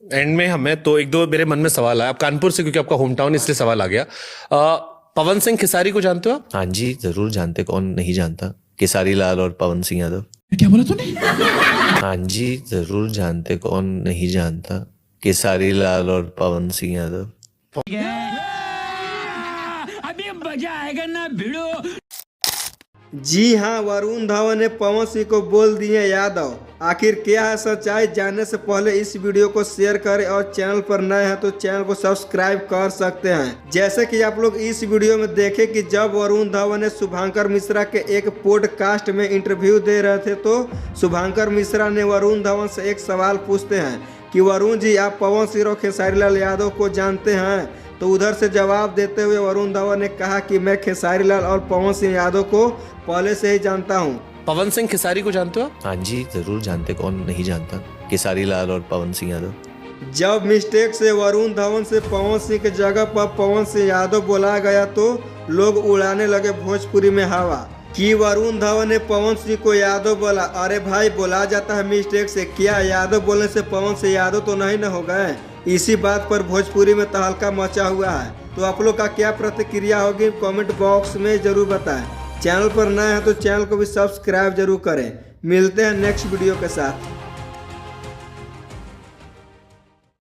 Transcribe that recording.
And में हमें तो एक दो मेरे मन में सवाल आया। आप कानपुर से, क्योंकि आपका होम टाउन, इसलिए सवाल आ गया। पवन सिंह खेसारी को जानते हो आप? हाँ जी जरूर जानते, कौन नहीं जानता। केसारी लाल और पवन सिंह यादव। क्या बोला तूने? हाँ जी जरूर जानते, कौन नहीं जानता। केसारी लाल और पवन सिंह यादव। अभी मजा आएगा ना भिड़ो। जी हाँ, वरुण धवन ने पवन सिंह को बोल दिए यादव। आखिर क्या है सच्चाई, जानने से पहले इस वीडियो को शेयर करें और चैनल पर नए हैं तो चैनल को सब्सक्राइब कर सकते हैं। जैसे कि आप लोग इस वीडियो में देखें कि जब वरुण धवन ने शुभंकर मिश्रा के एक पॉडकास्ट में इंटरव्यू दे रहे थे तो शुभंकर मिश्रा ने वरुण धवन से एक सवाल पूछते हैं कि वरुण जी, आप पवन सिंह और खेसारी लाल यादव को जानते हैं? तो उधर से जवाब देते हुए वरुण धवन ने कहा कि मैं खेसारी लाल और पवन सिंह यादव को पहले से ही जानता हूं। पवन सिंह खेसारी को जानते हो आप? हाँ जी जरूर जानते, कौन नहीं जानता। केसारी लाल और पवन सिंह यादव। जब मिस्टेक से वरुण धवन से पवन सिंह की जगह पर पवन सिंह यादव बोला गया तो लोग उड़ाने लगे भोजपुरी में हवा कि वरुण धवन ने पवन सिंह को यादव बोला। अरे भाई, बोला जाता है मिस्टेक से, क्या यादव बोलने से पवन सिंह यादव तो नहीं न हो गए? इसी बात पर भोजपुरी में तहलका मचा हुआ है। तो आप लोग का क्या प्रतिक्रिया होगी कमेंट बॉक्स में जरूर बताएं। चैनल पर नए हैं तो चैनल को भी सब्सक्राइब जरूर करें। मिलते हैं नेक्स्ट वीडियो के साथ।